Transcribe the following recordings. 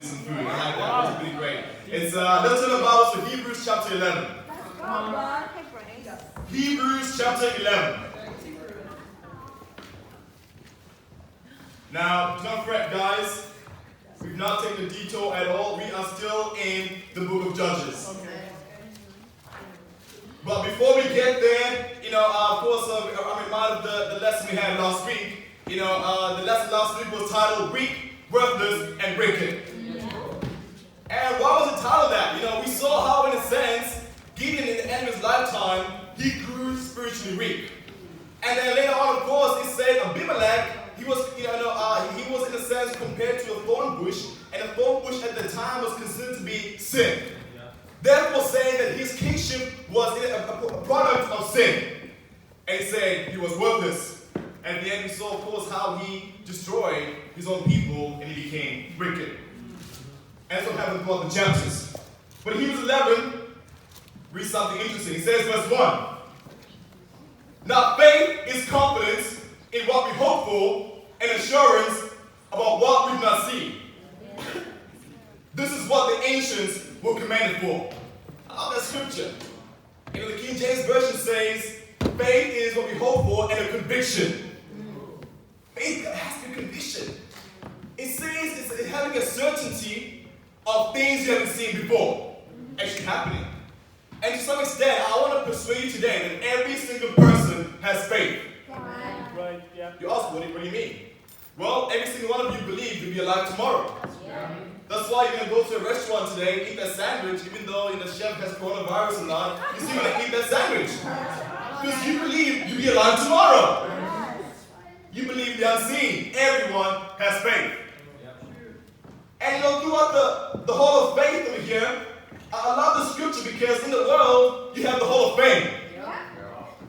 some food. I like that. It's pretty great. It's let's turn the Bibles to Hebrews chapter 11. Hebrews chapter 11. Now, do not fret, guys. We've not taken a detour at all. We are still in the book of Judges. But before we get there, of course, I'm reminded of the lesson we had last week. The lesson last week was titled Weak, Worthless, and Wicked. And why was it titled that? We saw how, in a sense, Gideon in the end of his lifetime, he grew spiritually weak. And then later on, of course, it said Abimelech, he was in a sense compared to a thorn bush, and a thorn bush at the time was considered to be sin. Therefore, saying that his kingship was a product of sin. And he said he was worthless. And at the end, we saw, of course, how he destroyed his own people and he became wicked. And that's what happened throughout the chapters. But Hebrews 11 reads something interesting. It says, verse 1. Now faith is confidence in what we hope for and assurance about what we've not seen. This is what the ancients were commended for. I love that scripture. The King James Version says, faith is what we hope for and a conviction. Faith has to be a conviction. It says it's having a certainty of things you haven't seen before actually happening. And to some extent, I want to persuade you today that every single person has faith. Right, yeah. You ask, what do you mean? Well, every single one of you believe you'll be alive tomorrow. Yeah. That's why you're going to go to a restaurant today, eat that sandwich, even though the chef has coronavirus or not, you're still going to eat that sandwich. Because you believe you'll be alive tomorrow. You believe the unseen. Everyone has faith. And throughout the Hall of Faith over here, I love the scripture because in the world, you have the Hall of Fame.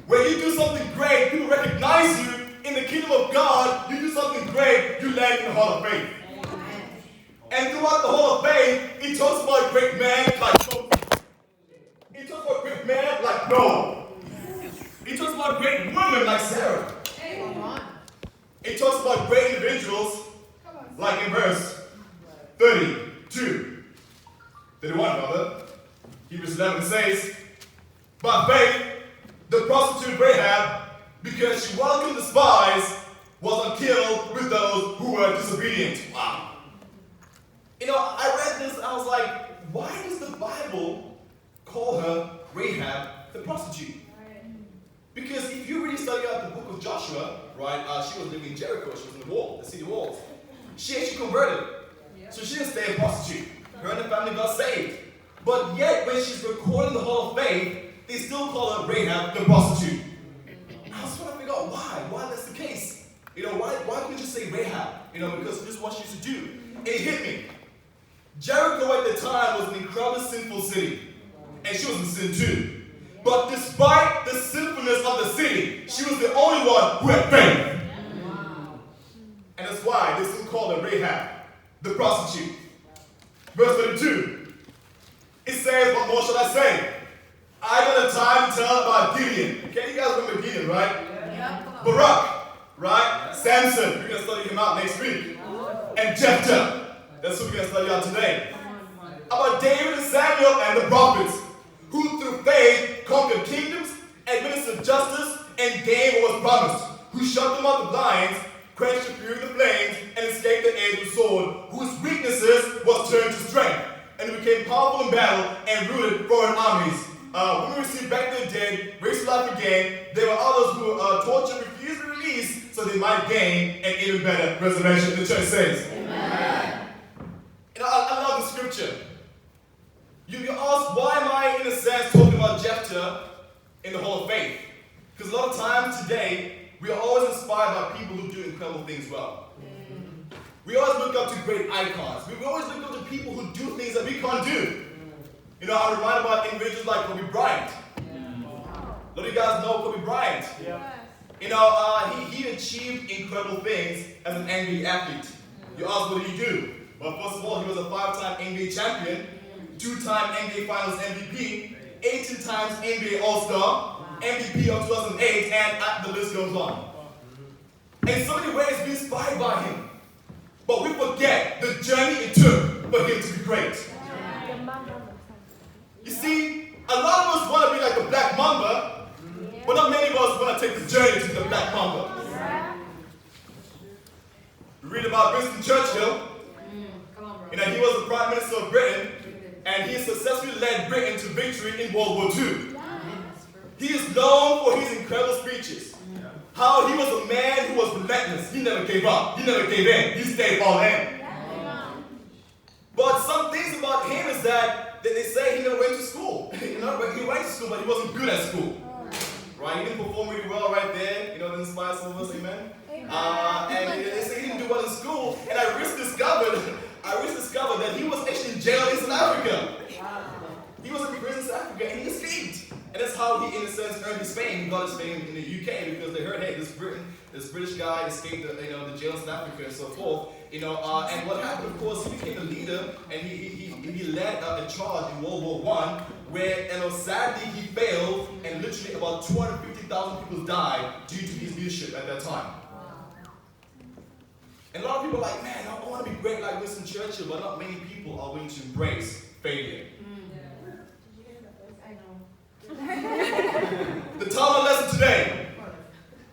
Where you do something great, people recognize you. In the kingdom of God, you do something great, you land in the Hall of Faith. And throughout the Hall of Faith, it talks about a great man like Joseph. It talks about a great man like Noah. It talks about great women like Sarah. It talks about great individuals like in verse 32. 31, brother. Hebrews 11 says, by faith, the prostitute Rahab, because she welcomed the spies, was not killed with those who were disobedient. Wow. I read this and I was like, why does the Bible call her Rahab the prostitute? Because if you really study out the book of Joshua, right, she was living in Jericho, she was in the wall, the city walls. She actually converted. So she didn't stay a prostitute. Her and her family got saved. But yet, when she's recorded in the Hall of Faith, they still call her Rahab the prostitute. I was trying to figure out why that's the case. Why couldn't you just say Rahab? Because this is what she used to do. And it hit me. Jericho at the time was an incredibly sinful city. And she was in sin too. But despite the sinfulness of the city, she was the only one who had faith. And that's why they still call her Rahab, the prostitute. Verse 32. It says, what more shall I say? I got a time to tell about Gideon. Okay, you guys remember Gideon, right? Yeah. Barak, right? Samson, we're going to study him out next week. And Jephthah. That's what we're going to study out today. About David and Samuel and the prophets, who through faith conquered kingdoms, administered justice, and gained what was promised, who shut them out the lions, quenched the fury of the flames, and escaped the edge of the sword, whose weaknesses was turned to strength, and became powerful in battle and routed foreign armies. When we received back their dead, raised to life again, there were others who tortured, refused to release, so they might gain an even better resurrection. The church says. Amen. I love the scripture. You ask, why am I, in a sense, talking about Jephthah in the Hall of Faith? Because a lot of times today, we are always inspired by people who do incredible things well. We always look up to great icons. We always look up to people who do things that we can't do. I'm reminded about individuals like Kobe Bryant. A lot of you guys know Kobe Bryant. Yeah. He achieved incredible things as an NBA athlete. You ask, what did he do? Well, first of all, he was a 5-time NBA champion, 2-time NBA Finals MVP, 18 times NBA All-Star, MVP of 2008, and the list goes on. In so many ways, we inspired by him. But we forget the journey it took for him to be great. You see, a lot of us want to be like the Black Mamba, but not many of us want to take the journey to the Black Mamba. We read about Winston Churchill. You know, he was the Prime Minister of Britain, and he successfully led Britain to victory in World War II. He is known for his incredible speeches. How he was a man who was relentless. He never gave up. He never gave in. He stayed all in. But some things about him is that they say he never went to school. You know, he went to school, but he wasn't good at school. Right? He didn't perform really well right there. You know, that inspires some of us, amen? And they say he didn't do well in school. And I recently discovered that he was actually in jail in South Africa. He was in prison in South Africa and he escaped. And that's how he, in a sense, earned his fame. He got his fame in the UK because they heard, hey, this British guy escaped the jail in South Africa and so forth. You know, and what happened, of course, he became a leader and he led a charge in World War I where, sadly, he failed and literally about 250,000 people died due to his leadership at that time. And a lot of people are like, man, I want to be great like Winston Churchill, but not many people are willing to embrace failure. The title of the lesson today,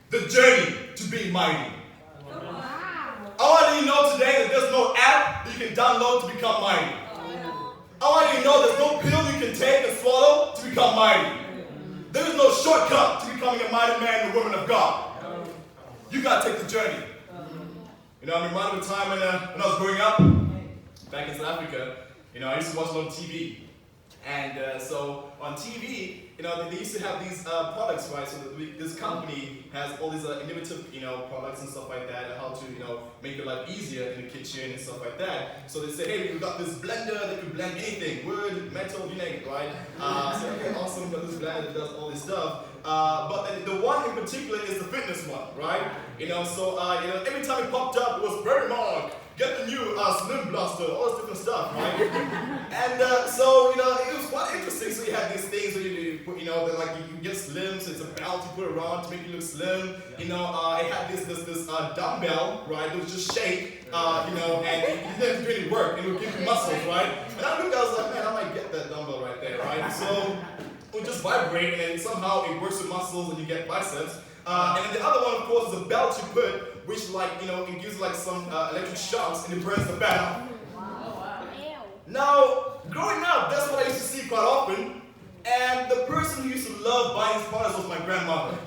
the journey to being mighty. I want you to know today that there's no app that you can download to become mighty. I want you to know there's no pill you can take and swallow to become mighty. There is no shortcut to becoming a mighty man or woman of God. You got to take the journey. You know, I'm reminded of a time when I was growing up, back in South Africa, you know, I used to watch a lot of TV. And so on TV, you know, they used to have these products, right? So this company has all these innovative, you know, products and stuff like that, and how to, you know, make your life easier in the kitchen and stuff like that. So they say, hey, we've got this blender that can blend anything, wood, metal, you name it, right? So okay, awesome, we've got this blender that does all this stuff. But the one in particular is the fitness one, right? You know, so you know, every time it popped up, it was very marked. Get the new Slim Blaster, all this different stuff, right? And so, you know, it was quite interesting. So you had these things where you know, that like you get slim, so it's a belt you put around to make you look slim. You know, it had this dumbbell, right? It was just shake, you know, and you didn't do any work, and it would give you muscles, right? And I looked, I was like, man, I might get that dumbbell right there, right? So it would just vibrate, and then somehow it works with muscles, and you get biceps. And then the other one, of course, is a belt you put, which, like, you know, it gives like some electric shocks and it burns the fat out. Now, growing up, that's what I used to see quite often. And the person who used to love buying these products was my grandmother.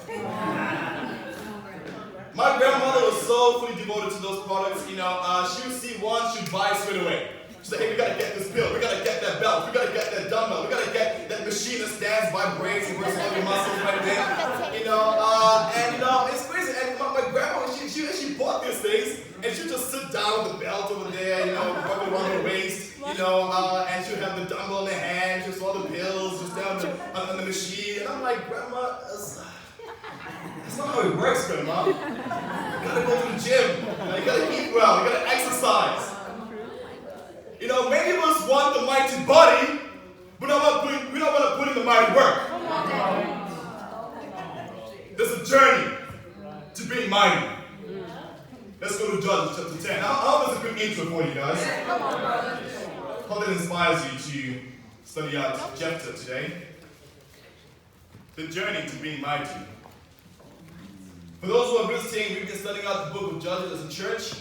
My grandmother was so fully devoted to those products. You know, she would see one, she'd buy it straight away. She's like, hey, we gotta get this pill, we gotta get that belt, we gotta get that dumbbell, we gotta get that machine that stands, vibrates, and works all your muscles right there. You know, and you know, it's crazy. And my grandma, she bought these things, and she'd just sit down with the belt over there, you know, rub it around her waist, you know, and she'd have the dumbbell in her hand, just all the pills, just down on the machine. And I'm like, Grandma, that's not how it works, Grandma. You gotta go to the gym, you gotta eat well, you gotta exercise. You know, many of us want the mighty body, but we don't want to put in the mighty work. There's a journey to being mighty. Let's go to Judges chapter 10. How was a good intro for you guys? Hope that inspires you to study out Jephthah today. The journey to being mighty. For those who are visiting, we've been studying out the book of Judges as a church.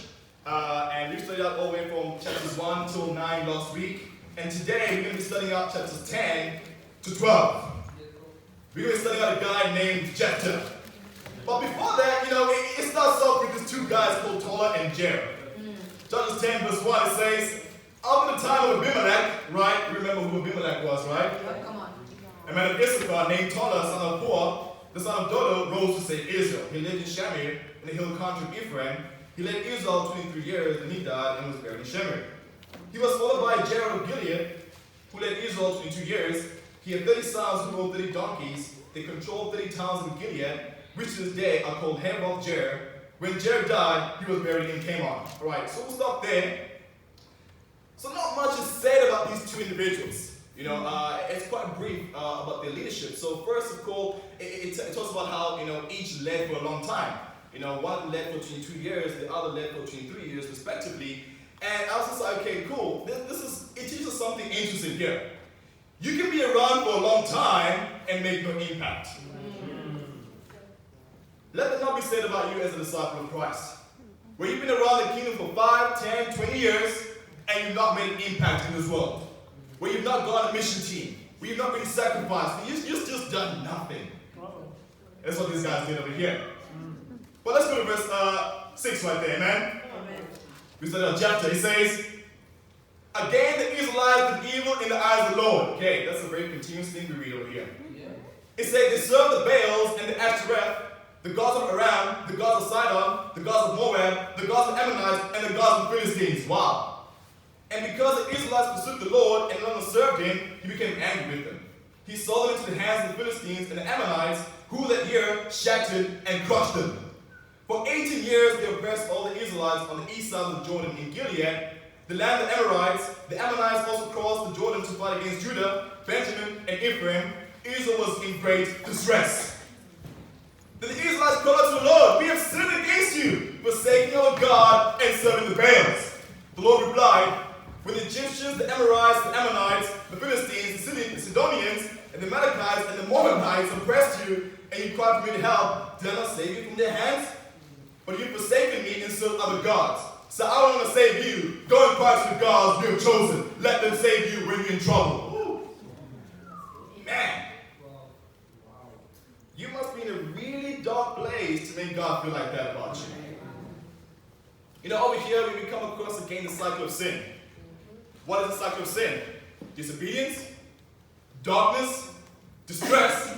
And we've studied out all the way from chapters 1 till 9 last week. And today we're going to be studying out chapters 10 to 12. We're going to be studying out a guy named Jephthah. But before that, you know, it starts off with these two guys called Tola and Jerah. Judges 10 verse 1, it says, after the time of Abimelech, right? You remember who Abimelech was, right? Come on. A man of Issachar named Tola, son of Puah, the son of Dodo, rose to save Israel. He lived in Shamir, in the hill country of Ephraim. He led Israel 23 years, and he died and was buried in Shamir. He was followed by Jared of Gilead, who led Israel 22 years. He had 30 sons who rode 30 donkeys. They controlled 30 towns in Gilead, which to this day are called Havoth Jair. When Jair died, he was buried in Tamar. All right, so we'll stop there. So not much is said about these two individuals. You know, it's quite brief about their leadership. So first of all, it talks about how, you know, each led for a long time. You know, one led for 22 years, the other led for 23 years, respectively. And I was just like, okay, cool. It teaches us something interesting here. You can be around for a long time and make no impact. Let that not be said about you as a disciple of Christ. Where you've been around the kingdom for 5, 10, 20 years, and you've not made an impact in this world. Where you've not gone on a mission team. Where you've not really sacrificed. You've just done nothing. That's what these guys did over here. But let's go to verse 6 right there, amen? We started our chapter. It says, again the Israelites did evil in the eyes of the Lord. Okay, that's a very continuous thing we read over here. It says they served the Baals and the Ashtoreth, the gods of Aram, the gods of Sidon, the gods of Moab, the gods of Ammonites, and the gods of Philistines. Wow. And because the Israelites forsook the Lord and no longer served him, he became angry with them. He sold them into the hands of the Philistines and the Ammonites, who that year shattered and crushed them. For 18 years they oppressed all the Israelites on the east side of the Jordan in Gilead, the land of the Amorites. The Ammonites also crossed the Jordan to fight against Judah, Benjamin, and Ephraim. Israel was in great distress. Then the Israelites called out to the Lord, we have sinned against you, forsaking our God and serving the Baals. The Lord replied, when the Egyptians, the Amorites, the Ammonites, the Philistines, the Sidonians, and the Amalekites, and the Moabites oppressed you, and you cried for me to help, did I not save you from their hands? But you've forsaken me and served other gods. So I don't want to save you. Go and cry to the gods you have chosen. Let them save you when you're in trouble. Ooh. Man. You must be in a really dark place to make God feel like that about you. You know, over here we come across again the cycle of sin. What is the cycle of sin? Disobedience, darkness, distress,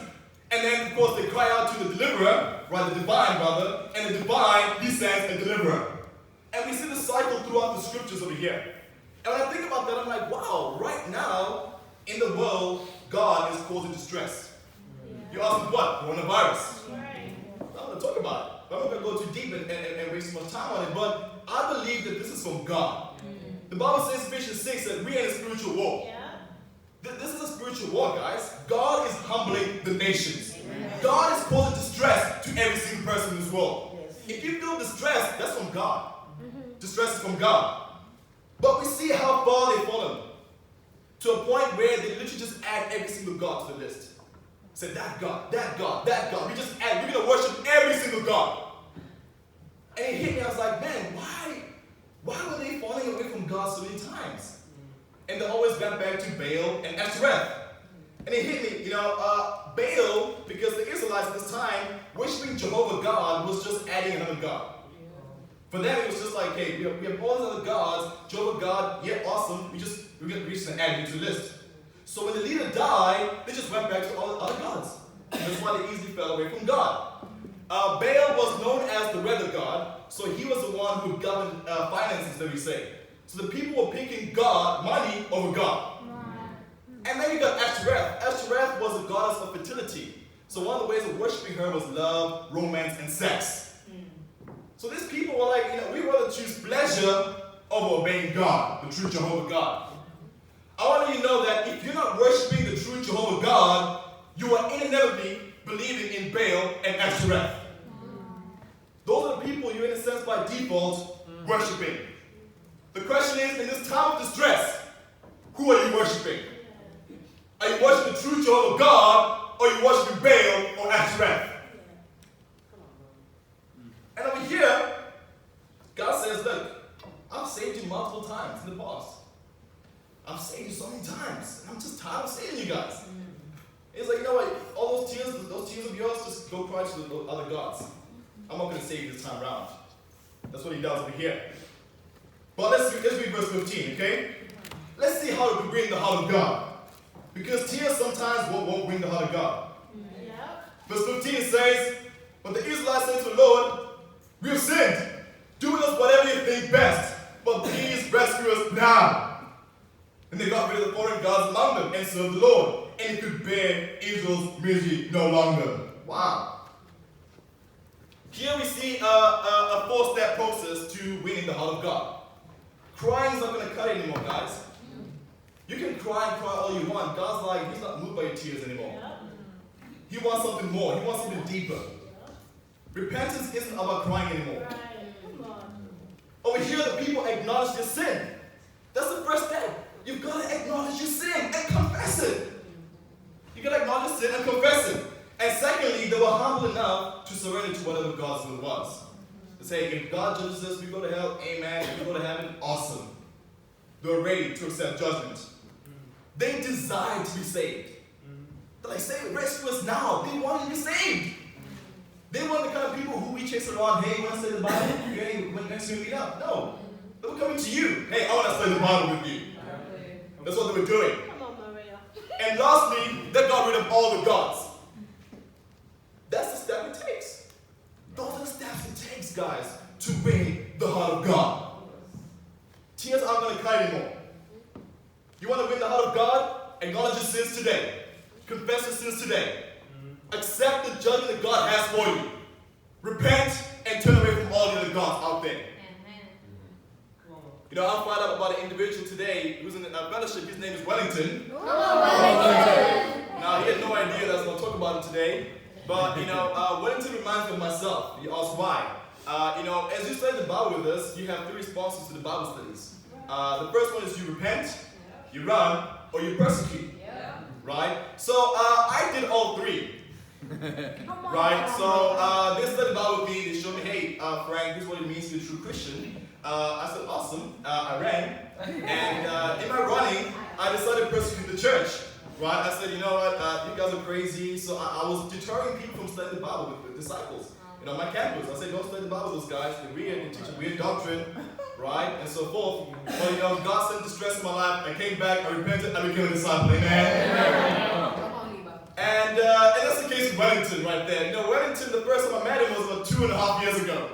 and then of course they cry out to the deliverer, right, the divine brother, and the divine, he sends a deliverer. And we see the cycle throughout the scriptures over here. And when I think about that, I'm like, wow, right now in the world, God is causing distress. You ask me what? Coronavirus. I'm going to talk about it. But I'm not going to go too deep and waste too much time on it. But I believe that this is from God. The Bible says in Ephesians 6 that we are in a spiritual war. This is a spiritual war, guys. God is humbling the nations. God is causing distress to every single person in this world. If you feel distress, that's from God. Distress is from God. But we see how far they've fallen. To a point where they literally just add every single God to the list. Say that God, that God, that God. We just add, we're going to worship every single God. And it hit me, I was like, man, why were they falling away from God so many times? And they always got back to Baal and Ashtoreth. And it hit me, Baal, because the Israelites at this time, worshiping Jehovah God was just adding another God. For them, it was just like, hey, we have all these other gods, Jehovah God, yeah, awesome, we're just going to add you to the list. So when the leader died, they just went back to all the other gods. That's why they easily fell away from God. Baal was known as the weather god, so he was the one who governed finances, that we say. So the people were picking God, money, over God. And then you got Ashtoreth. Ashtoreth was a goddess of fertility. So one of the ways of worshiping her was love, romance, and sex. So these people were like, we want to choose pleasure over obeying God, the true Jehovah God. I want you to know that if you're not worshiping the true Jehovah God, you are inevitably believing in Baal and Ashtoreth. Those are the people you're, in a sense, by default, worshiping. The question is, in this time of distress, who are you worshiping? Are you worshiping the true Jehovah God, or are you worshiping Baal or Ashtoreth? And over here, God says, look, I've saved you multiple times in the past. I've saved you so many times. I'm just tired of saving you guys. It's like, you know what? All those tears of yours, just go cry to the other gods. I'm not going to save you this time around. That's what he does over here. But let's read verse 15, okay? Let's see how it can bring the heart of God. Because tears sometimes won't bring the heart of God. Verse 15 says, but the Israelites said to the Lord, we have sinned. Do with us whatever you think best, but please rescue us now. And they got rid of the foreign gods among them and served the Lord. And he could bear Israel's misery no longer. Wow. Here we see a four-step process to winning the heart of God. Crying is not going to cut it anymore, guys. You can cry and cry all you want. God's like, he's not moved by your tears anymore. He wants something more. He wants something deeper. Repentance isn't about crying anymore. Over here, the people acknowledge their sin. That's the first step. You've got to acknowledge your sin and confess it. You've got to acknowledge your sin and confess it. And secondly, they were humble enough to surrender to whatever God's will was. To say, if God judges us, we go to hell, amen. If we go to heaven, awesome. They were ready to accept judgment. They desired to be saved. They're like, say, rescue us now. They wanted to be saved. They weren't the kind of people who we chase around, hey, you want to study the Bible? Hey, when next we meet up? No. They were coming to you. Hey, I want to study the Bible with you. That's what they were doing. Come on, Maria. And lastly, they got rid of all the gods. That's the step it takes. Those are the steps it takes, guys, to win the heart of God. Tears aren't going to cry anymore. You want to win the heart of God? Acknowledge your sins today. Confess your sins today. Accept the judgment that God has for you. Repent and turn away from all the other gods out there. You know, I found out about an individual today who's in a fellowship. His name is Wellington. Now, he had no idea that I was going to talk about him today. But, you know, Wellington reminds me of myself. You ask why. You know, as you study the Bible with us, you have three responses to the Bible studies. The first one is you repent, you run, or you persecute. Right? So, I did all three. Right? So, they studied the Bible with me. They showed me, hey, Frank, this is what it means to be a true Christian. I said, awesome. I ran. And in my running, I decided to persecute the church. Right? I said, you know what? You guys are crazy. So I was deterring people from studying the Bible with the disciples. You know, my campus. I said, don't study the Bible with those guys. They're weird. They teach a weird doctrine. Right? And so forth. But, you know, God sent distress in my life. I came back. I repented. I became a disciple. Amen. And that's the case with Wellington right there. You know, Wellington, the first time I met him was about 2.5 years ago.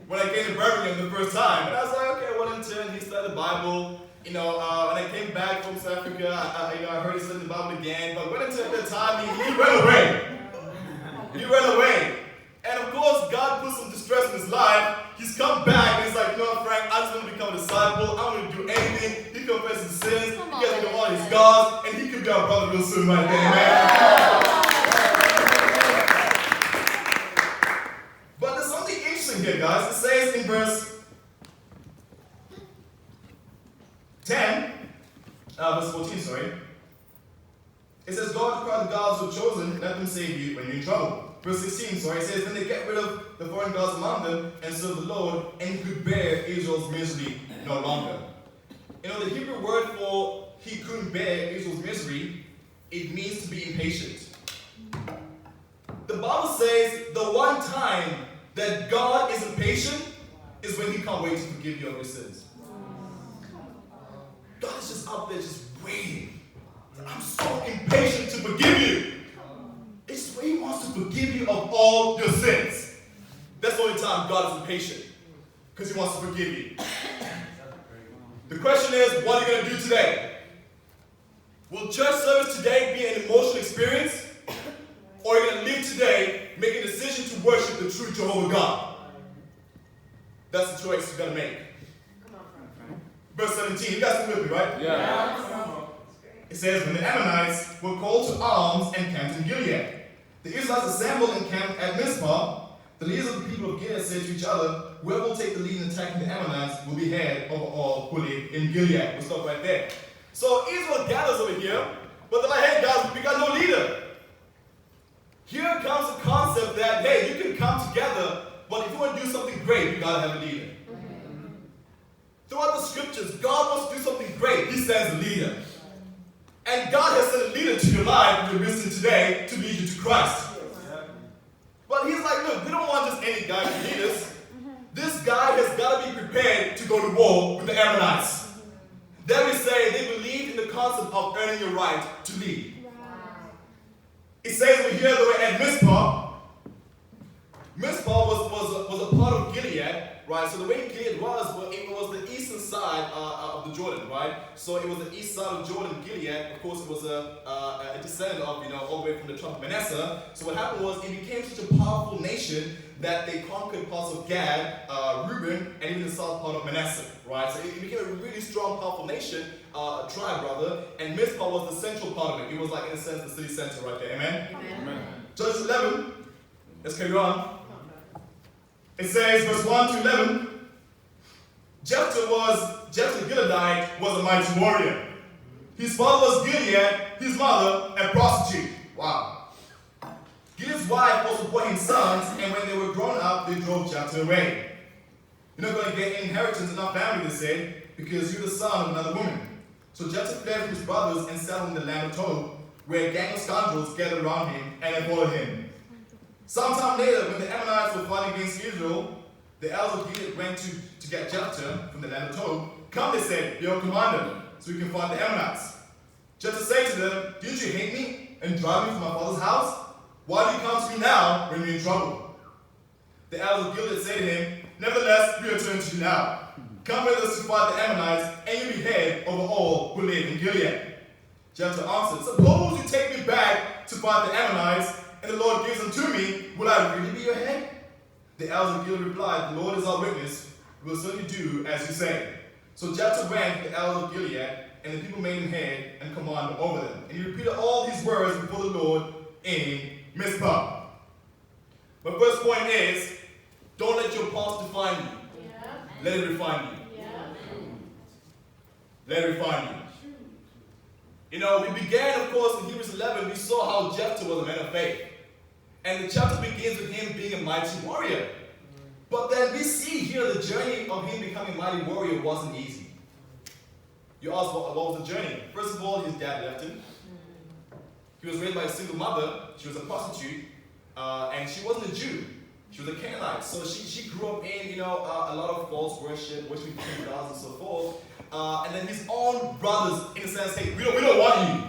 When I came to Birmingham the first time. And I was like, okay, Wellington, he studied the Bible. You know, when I came back from South Africa, I heard he studied the Bible again. But Wellington at that time, he ran away. He ran away. And of course, God put some distress in his life. He's come back and he's like, you know what, Frank, I just want to become a disciple. I want to do anything. He confesses his sins. He gets rid of all his gods. And he could be our brother real soon right there, man. But there's something interesting here, guys. It says in verse 10, verse 14, sorry. It says, God required the gods who are chosen, let them save you when you're in trouble. Verse 16, sorry, it says, then they get rid of the foreign gods among them and serve the Lord, and he could bear Israel's misery no longer. You know, the Hebrew word for he couldn't bear Israel's misery, it means to be impatient. The Bible says the one time that God is impatient is when he can't wait to forgive you of your sins. God is just out there just waiting. I'm so impatient to forgive you. It's when he wants to forgive you of all your sins. That's the only time God is impatient. Because he wants to forgive you. The question is, what are you going to do today? Will church service today be an emotional experience? Or are you going to live today, make a decision to worship the true Jehovah God? That's the choice you're going to make. Verse 17, you guys are with me, right? Yeah. It says, when the Ammonites were called to arms and camped in Gilead, the Israelites assembled and camped at Mizpah. The leaders of the people of Gilead said to each other, whoever will take the lead in attacking the Ammonites will be head over all who live in Gilead. We'll stop right there. So Israel gathers over here, but they're like, hey guys, we got no leader. Here comes the concept that, hey, you can come together, but if you want to do something great, you got to have a leader. Throughout the scriptures, God wants to do something great. He sends a leader. And God has sent a leader to your life, you're listening today, to lead you to Christ. But he's like, look, we don't want just any guy to lead us. This guy has got to be prepared to go to war with the Ammonites. Then we say they believe in the concept of earning your right to lead. It says over here that we're at Mizpah. Mizpah was a part of Gilead, right? So the way Gilead was, it was the eastern side of the Jordan, right? So it was the east side of Jordan, Gilead. Of course, it was a descendant of, all the way from the tribe of Manasseh. So what happened was it became such a powerful nation that they conquered parts of Gad, Reuben, and even the south part of Manasseh, right? So it became a really strong, powerful nation, a tribe rather, and Mizpah was the central part of it. It was like, in a sense, the city center right there, amen? Amen. Judges 11, let's carry on. It says, verse 1 to 11, Jephthah Gileadite was a mighty warrior. His father was Gilead, his mother a prostitute. Wow. Gilead's wife also bore him sons, and when they were grown up, they drove Jephthah away. You're not going to get any inheritance in our family, they said, because you're the son of another woman. So Jephthah fled from his brothers and settled in the land of Tob, where a gang of scoundrels gathered around him and they followed him. Sometime later, when the Ammonites were fighting against Israel, the elders of Gilead went to get Jephthah from the land of Tob. Come, they said, be our commander, so we can fight the Ammonites. Jephthah said to them, didn't you hate me and drive me from my father's house? Why do you come to me now when you're in trouble? The elders of Gilead said to him, nevertheless, we return to you now. Come with us to fight the Ammonites, and you be head over all who live in Gilead. Jephthah answered, suppose you take me back to fight the Ammonites, and the Lord gives them to me, will I really be your head? The elders of Gilead replied, the Lord is our witness, we will certainly do as you say. So Jephthah went to the elders of Gilead, and the people made him head and commander over them. And he repeated all these words before the Lord in Mizpah. My first point is, don't let your past define you. Yeah. Let it refine you. Yeah. Let it refine you. You know, we began, of course, in Hebrews 11, we saw how Jephthah was a man of faith. And the chapter begins with him being a mighty warrior. But then we see here the journey of him becoming a mighty warrior wasn't easy. You ask, what was the journey? First of all, his dad left him. He was raised by a single mother. She was a prostitute. And she wasn't a Jew. She was a Canaanite. So she grew up in, a lot of false worship, worshiping gods and so forth. And then his own brothers, in a sense, hey, we don't want you.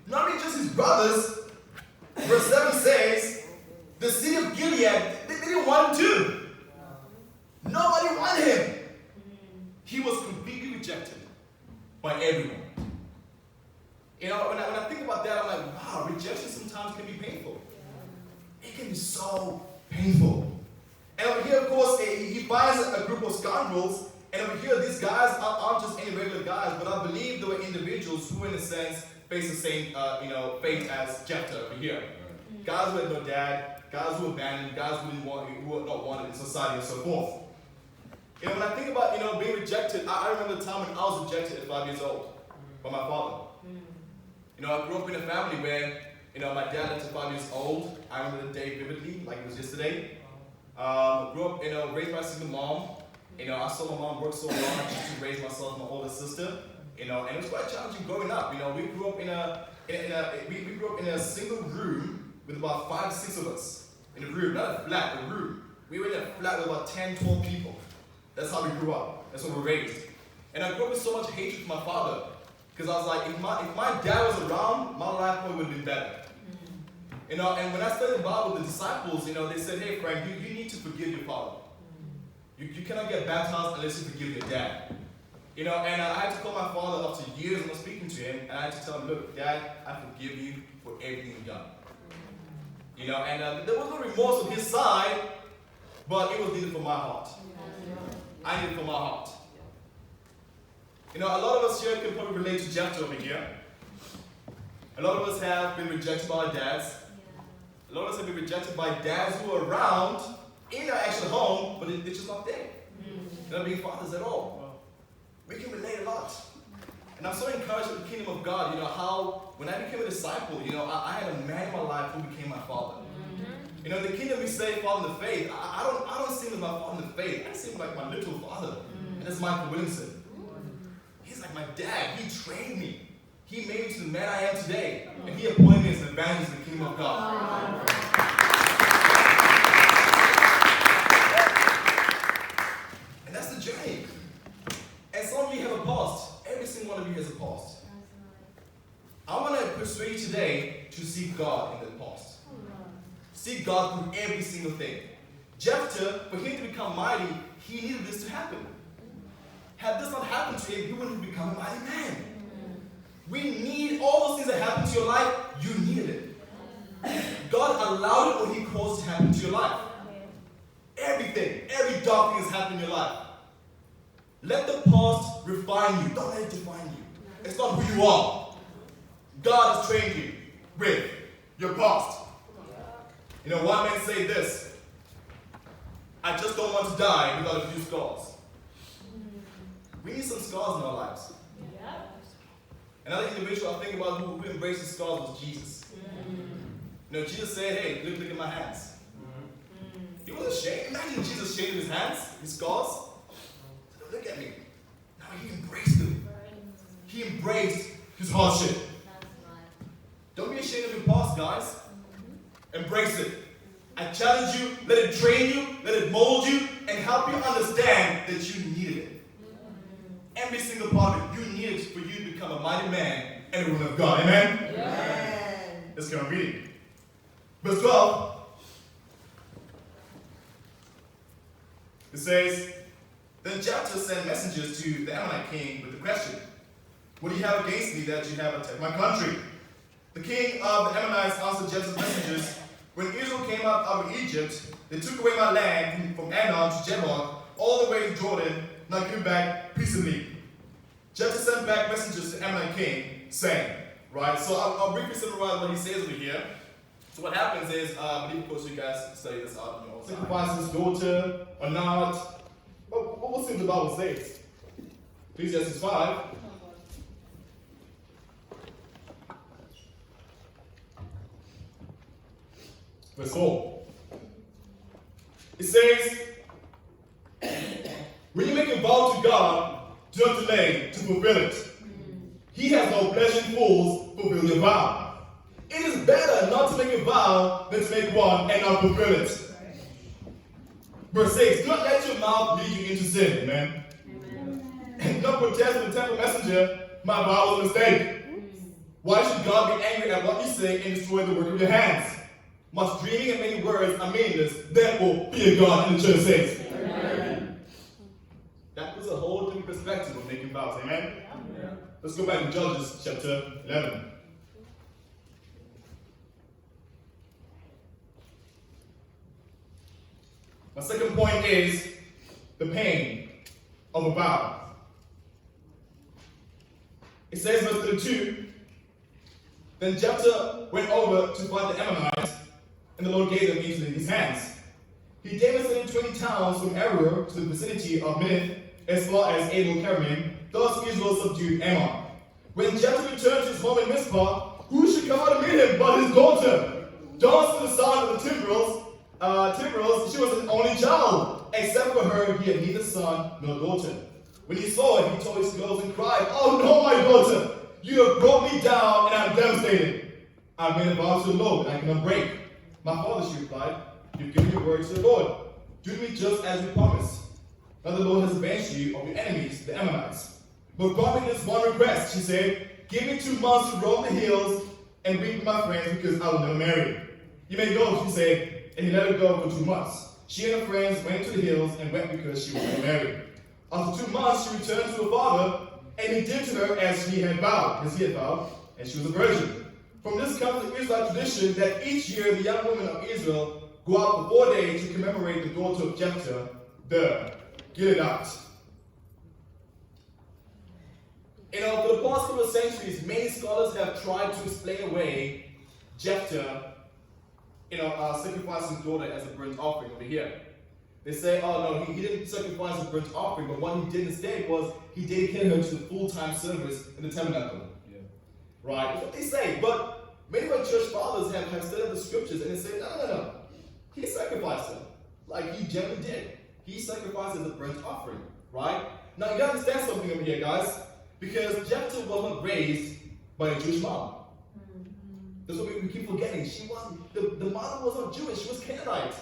Not only just his brothers. Verse 7 says, the city of Gilead, they didn't want him to. Nobody wanted him. He was completely rejected by everyone. When I think about that, I'm like, wow, rejection sometimes can be painful. It can be so painful. And over here, of course, he finds a group of scoundrels, and over here, these guys aren't just any regular guys, but I believe they were individuals who, in a sense, face the same, fate as Jephthah over here. Guys who had no dad, guys who were abandoned, guys who were not wanted in society, and so forth. When I think about, being rejected, I remember the time when I was rejected at 5 years old by my father. I grew up in a family where, my dad left at 5 years old. I remember the day vividly, like it was yesterday. Grew up, raised by a single mom. I saw my mom work so hard just to raise myself and my older sister. And it was quite challenging growing up. We grew up we grew up in a single room with about 5 or 6 of us in a room, not a flat, a room. We were in a flat with about 10, 12 people. That's how we grew up. That's what we were raised. And I grew up with so much hatred for my father. Because I was like, if my dad was around, my life probably would have been better. And when I studied the Bible with the disciples, they said, hey Frank, you need to forgive your father. You cannot get baptized unless you forgive your dad. And I had to call my father after years of not speaking to him, and I had to tell him, look, Dad, I forgive you for everything you've done. There was no remorse on his side, but it was needed for my heart. I need it for my heart. A lot of us here can probably relate to Jephthah over here. A lot of us have been rejected by our dads. A lot of us have been rejected by dads who are around in our actual home, but they're just not there. They're not being fathers at all. We can relate a lot. And I'm so encouraged with the kingdom of God, how when I became a disciple, I had a man in my life who became my father. The kingdom we say father in the faith, I don't see him as my father in the faith. I see him like my little father. And that's Michael Williamson. He's like my dad. He trained me. He made me to the man I am today. And he appointed me as an evangelist in the kingdom of God. And that's the journey. And some of you have a past. Every single one of you has a past. I want to persuade you today to seek God in that past. Seek God through every single thing. Jephthah, for him to become mighty, he needed this to happen. Had this not happened to him, he wouldn't have become a mighty man. We need all those things that happen to your life, you needed it. God allowed it when he caused it to happen to your life. Everything, every dark thing that's happened in your life. Let the past refine you. Don't let it define you. It's not who you are. God has trained you with your past. One man said this. I just don't want to die without a few scars. We need some scars in our lives. Another individual I think about who embraced his scars was Jesus. You know, Jesus said, hey, look at my hands. He was ashamed. Imagine Jesus shaving his hands, his scars. Look at me. Now he embraced them. He embraced his hardship. Don't be ashamed of your past, guys. Embrace it. I challenge you, let it train you, let it mold you, and help you understand that you needed it. Every single part of it, you need it for you to become a mighty man and a woman of God. Amen? Amen. Let's get on reading. Verse 12. It says, Then Jephthah sent messengers to the Ammonite king with the question, what do you have against me that you have attacked my country? The king of the Ammonites answered Jephthah's messengers, when Israel came out of Egypt, they took away my land from Anon to Jabbok, all the way to Jordan, and I came back peaceably. Jephthah sent back messengers to the Ammonite king, saying, right, so I'll briefly summarize what he says over here. So what happens is, I believe, of course, you guys study this out in your own time. Sacrifice his daughter or not. But what seems the Bible says? Ecclesiastes 5. Verse 4. It says, when you make a vow to God, do not delay to fulfill it. He has no pleasure in fools fulfill your vow. It is better not to make a vow than to make one and not fulfill it. Verse 6, do not let your mouth lead you into sin, amen. And don't protest with the temple messenger, my vow was a mistake. Why should God be angry at what you say and destroy the work of your hands? Much dreaming and many words are meaningless, therefore fear God, and the church says. Amen. That was a whole different perspective of making vows, amen? Amen. Let's go back to Judges chapter 11. My second point is the pain of a vow. It says, verse 32, then Jephthah went over to fight the Ammonites, and the Lord gave them into his hands. He devastated 20 towns from Aroer to the vicinity of Minnith, as far as Abel Keramim. Thus Israel subdued Ammon. When Jephthah returned to his home in Mizpah, who should come out to meet him but his daughter? Johnson, the son of the Timbrels, she was an only child. Except for her, he had neither son nor daughter. When he saw it, he tore his clothes and cried, oh no, my daughter! You have brought me down, and I am devastated. I made a vow to the Lord that I cannot break. My father, she replied, you've given your word to the Lord. Do to me just as you promised. Now the Lord has avenged you of your enemies, the Ammonites. But grant me this one request, she said. Give me 2 months to roam the hills and weep with my friends, because I will never marry. You may go, she said, and he let her go for 2 months. She and her friends went to the hills and wept because she was never married. After 2 months, she returned to her father, and he did to her as he had vowed, and she was a virgin. From this comes the Israelite tradition that each year the young women of Israel go out for 4 days to commemorate the daughter of Jephthah, the Gileadite. You know, for the past couple of centuries, many scholars have tried to explain away Jephthah, sacrificing his daughter as a burnt offering over here. They say, oh no, he didn't sacrifice a burnt offering, but what he did instead was he dedicated her to the full-time service in the tabernacle. Yeah. Right? That's what they say. But many of our church fathers have studied the scriptures and they say, no. He sacrificed her. Like he generally did. He sacrificed as a burnt offering. Right? Now you gotta understand something over here, guys. Because Jephthah was not raised by a Jewish mom. That's what we keep forgetting. She wasn't, the mother was not Jewish, she was Canaanite.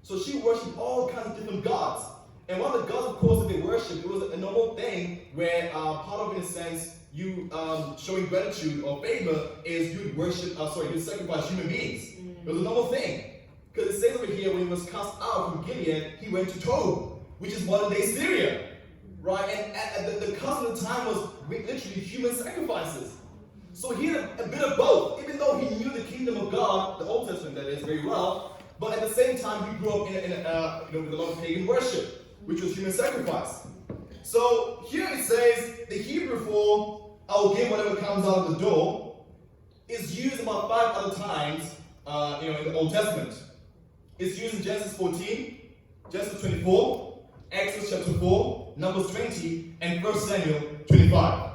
So she worshipped all kinds of different gods. And one of the gods, of course, that they worshipped, it was a normal thing where part of it, in a sense, you showing gratitude or favor is you'd you'd sacrifice human beings. It was a normal thing. Because it says over here, when he was cast out from Gilead, he went to Tob, which is modern day Syria. Right? And the custom of the time was literally human sacrifices. So he had a bit of both, even though he knew the kingdom of God, the Old Testament that is, very well. But at the same time, he grew up with a lot of pagan worship, which was human sacrifice. So here it says the Hebrew for "I will give whatever comes out of the door" is used about 5 other times, in the Old Testament. It's used in Genesis 14, Genesis 24, Exodus chapter 4, Numbers 20, and 1 Samuel 25.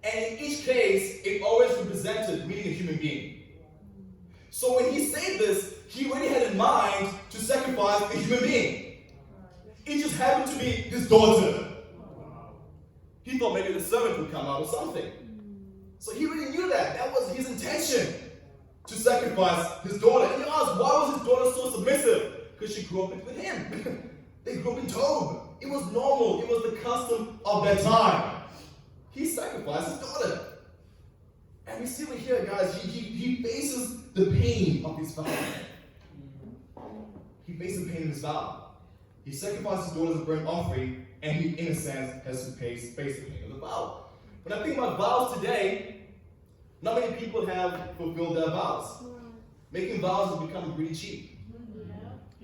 And in each case, it always represented meeting a human being. So when he said this, he already had in mind to sacrifice a human being. It just happened to be his daughter. He thought maybe the servant would come out or something. So he already knew that. That was his intention, to sacrifice his daughter. And you ask, why was his daughter so submissive? Because she grew up with him. They grew up in Tob. It was normal. It was the custom of that time. He sacrificed his daughter. And we see over here, guys, he faces the pain of his vow. He faces the pain of his vow. He sacrificed his daughter as a burnt offering, and he, in a sense, has to face the pain of the vow. When I think about vows today, not many people have fulfilled their vows. Making vows has become really cheap.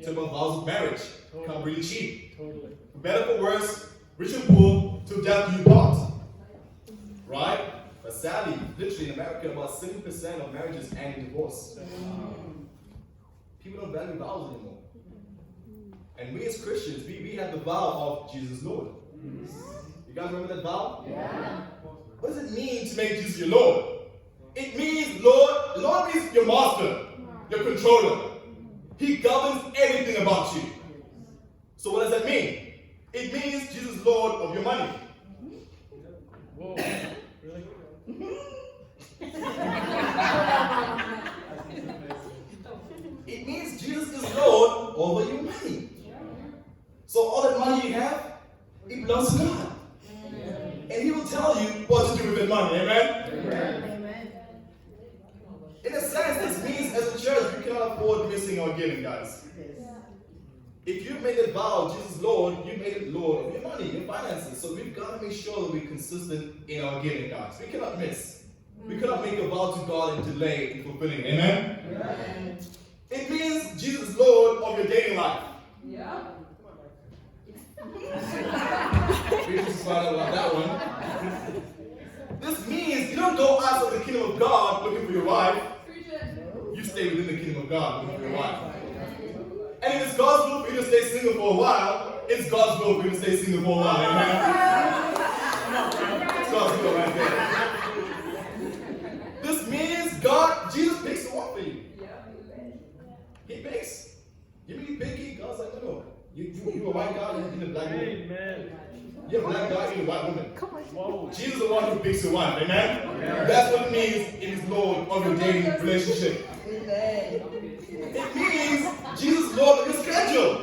Talk about vows of marriage, become really cheap. Totally. For better or for worse, rich and poor, till death do you part. Right? But sadly, literally in America, about 70% of marriages end in divorce. People don't value vows anymore. And we as Christians, we have the vow of Jesus Lord. You guys remember that vow? Yeah. What does it mean to make Jesus your Lord? It means Lord means your master, your controller. He governs everything about you. So what does that mean? It means Jesus is Lord of your money. Whoa. Really? It means Jesus is Lord over your money. So all that money you have, it belongs to God. And He will tell you what to do with that money. Amen? Amen. In a sense, this means as a church, we cannot afford missing our giving, guys. If you've made that vow, Jesus is Lord, you made it Lord of your money, your finances. So we've got to make sure that we're consistent in our giving, guys. We cannot miss. We cannot make a vow to God and delay in fulfilling it. Amen? Amen. It means Jesus is Lord of your dating life. Yeah. We just found out about that one. This means you don't go outside the kingdom of God looking for your wife. You stay within the kingdom of God looking for your wife. And if it's God's will for you to stay single for a while, it's God's will for you to stay single for a while. Amen? It's God's will right there. This means Jesus picks the one for you. He picks. You mean picky? God's like, no. You a white guy, you a black woman. Amen. You're a black guy, you're a white woman. Whoa. Jesus is the one who picks the wife. Amen? That's what it means it is Lord of your dating relationship. It means Jesus is Lord of your schedule.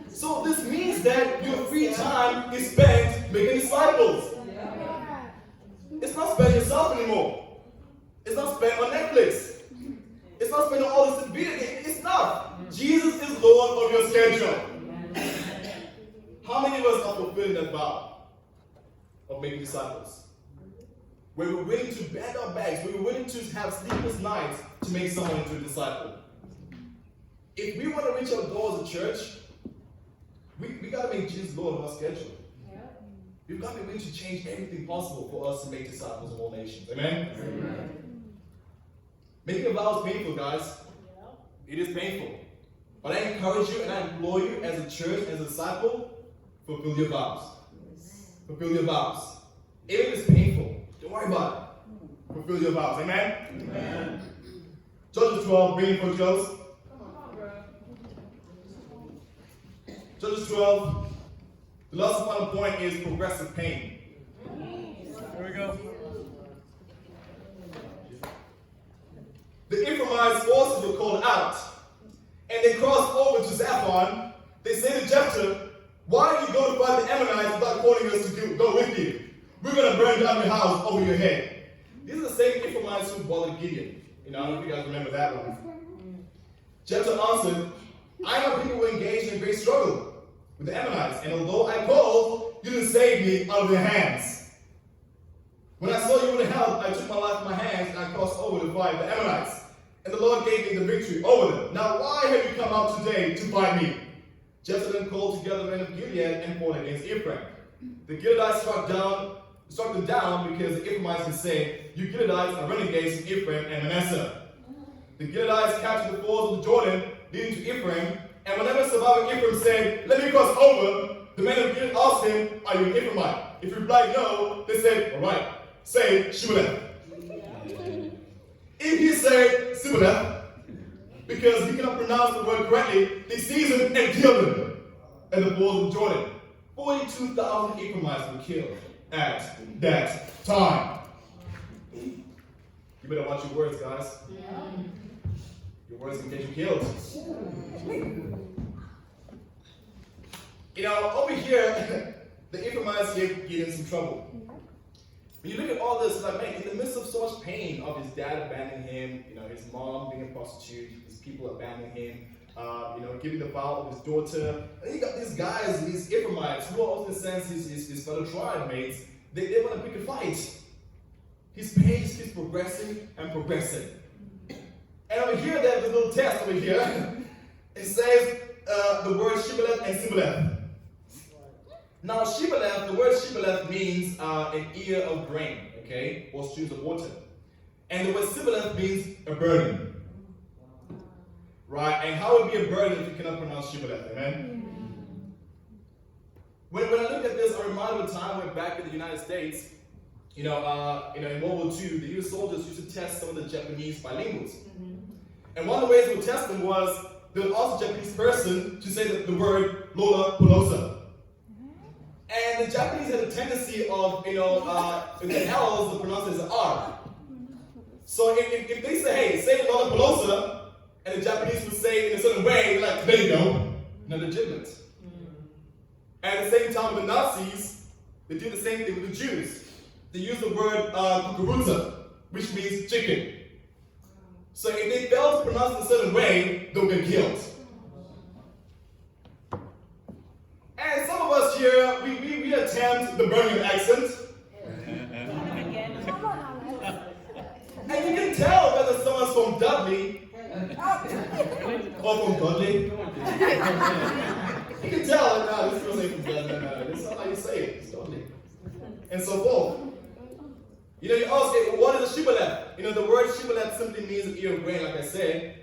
So this means that your free time is spent making disciples. It's not spent on yourself anymore. It's not spent on Netflix. It's not spent on all this video. It's not. Jesus is Lord of your schedule. How many of us are fulfilling that vow of making disciples? Where we're willing to bend our backs, where we're willing to have sleepless nights to make someone into a disciple. If we want to reach our goal as a church, we got to make Jesus Lord of our schedule. We've got to be willing to change everything possible for us to make disciples of all nations. Amen? Amen. Making a vow is painful, guys. It is painful. But I encourage you and I implore you as a church, as a disciple, fulfill your vows. Fulfill your vows. Even if it's painful, don't worry about it. Fulfill your vows. Amen? Amen. Judges 12, reading for Joseph. Judges 12. The last and final point is progressive pain. Here we go. The Ephraimite forces were called out, and they crossed over to Zaphon. They say to Jephthah, "Why do you go to fight the Ammonites without calling us to go with you? We're going to burn down your house over your head." These are the same Ephraimites who bothered Gideon. I don't know if you guys remember that one. Jephthah answered, "I know people were engaged in a great struggle with the Ammonites, and although I called, you didn't save me out of their hands. When I saw you would help, I took my life in my hands and I crossed over to fight the Ammonites. And the Lord gave me the victory over them. Now why have you come out today to fight me?" Jephthah then called together the men of Gilead and fought against Ephraim. The Gileadites struck them down because the Ephraimites had said, "You Gileadites are renegades from Ephraim and Manasseh." The Gileadites captured the fords of the Jordan leading to Ephraim, and whenever surviving Ephraim said, "Let me cross over," the men of Gilead asked him, "Are you an Ephraimite?" If he replied no, they said, "All right, say Shibboleth." If he said Sibboleth, because he cannot pronounce the word correctly, they seized him and killed him at the falls of Jordan. 42,000 Ephraimites were killed at that time. You better watch your words, guys. Your words can get you killed. You know, over here, the Ephraimites get in some trouble. When you look at all this, like, man, in the midst of so much pain of his dad abandoning him, you know, his mom being a prostitute, his people abandoning him, giving the vow of his daughter, and you got these guys, these Ephraimites, who are also in a sense his fellow tribe mates, they want to pick a fight. His pain just keeps progressing and progressing. And over here, there's a little test over here. It says the word Shibboleth and Sibboleth. Now, Shibboleth, the word Shibboleth means an ear of grain, okay, or streams of water. And the word Sibboleth means a burden. Right? And how would it be a burden if you cannot pronounce Shibboleth? Amen? When I look at this, I remember of a time when back in the United States, in World War II, the US soldiers used to test some of the Japanese bilinguals. And one of the ways they would test them was they would ask a Japanese person to say the word Lola Polosa. And the Japanese had a tendency of, the L's, they pronounce it as an R. So if they say, hey, say Lola Polosa, and the Japanese would say it in a certain way, like, there you go, not legitimate. And at the same time with the Nazis, they did the same thing with the Jews. They used the word kukuruza, which means chicken. So if they failed to pronounce it in a certain way, they'll get killed. And some of us here, we attempt the Birmingham accent. And you can tell whether someone's from Dudley or from Dudley. You can tell, no, this girl ain't from Dudley. No, this is not how you say it. It's Dudley. And so forth. You ask, hey, what is a shibboleth? The word shibboleth simply means an ear of grain, like I said.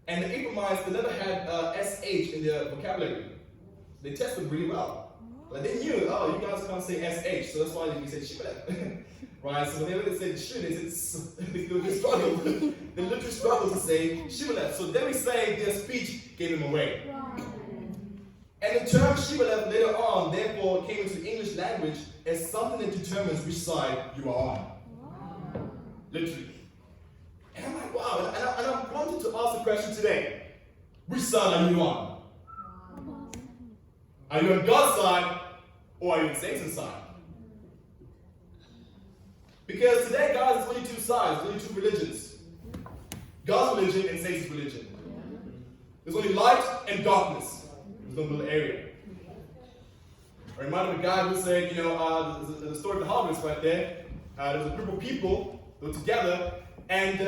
And the Ephraimites, they never had SH in their vocabulary. They tested really well. Like they knew, you guys can't say SH, so that's why we say shibboleth. Right? So whenever they said shit, they struggled. They literally struggled to say shibboleth. So then we say their speech gave them away. And the term shibboleth later on, therefore, came into the English language as something that determines which side you are on. Literally. And I'm like, wow. And I'm prompted to ask the question today. Which side are you on? Are you on God's side or are you on Satan's side? Because today, guys, there's only two sides, only two religions. God's religion and Satan's religion. There's only light and darkness. There's no middle area. I reminded a guy who said, the story of the harvest right there. There was a group of people that were together, and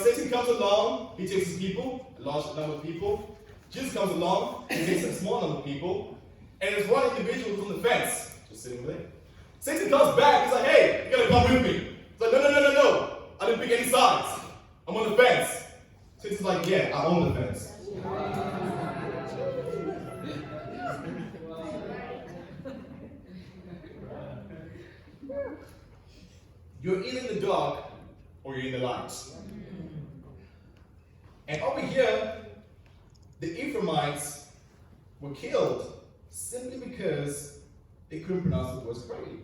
Satan comes along, he takes his people, a large number of people. Jesus comes along, he takes a small number of people, and there's one individual who's on the fence, just sitting there. Satan comes back, he's like, hey, you gotta come with me. He's like, no, I didn't pick any sides. I'm on the fence. Satan's like, yeah, I own the fence. You're either in the dark or you're in the light. And over here, the Ephraimites were killed simply because they couldn't pronounce the words correctly.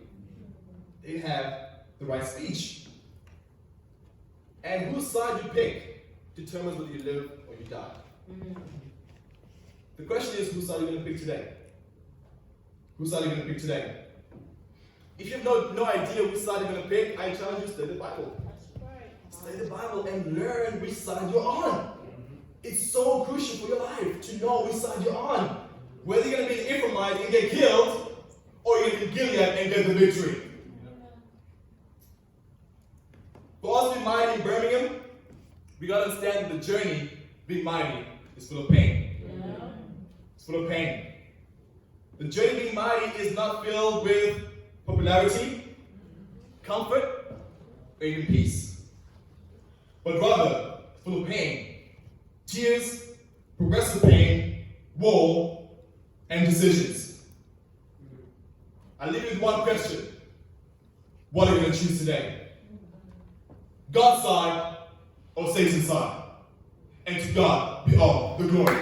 They didn't have the right speech. And whose side you pick determines whether you live or you die. The question is, whose side are you going to pick today? Whose side are you going to pick today? If you have no idea which side you're going to pick, I challenge you to study the Bible. Study the Bible and learn which side you're on. It's so crucial for your life to know which side you're on. Whether you're going to be an Ephraimite and get killed, or you're going to be Gilead and get the victory. For us to be mighty in Birmingham, we got to understand that the journey being mighty is full of pain. It's full of pain. The journey being mighty is not filled with popularity, comfort, or even peace. But rather, full of pain, tears, progressive pain, war, and decisions. I leave you with one question. What are you going to choose today? God's side or Satan's side? And to God be all the glory.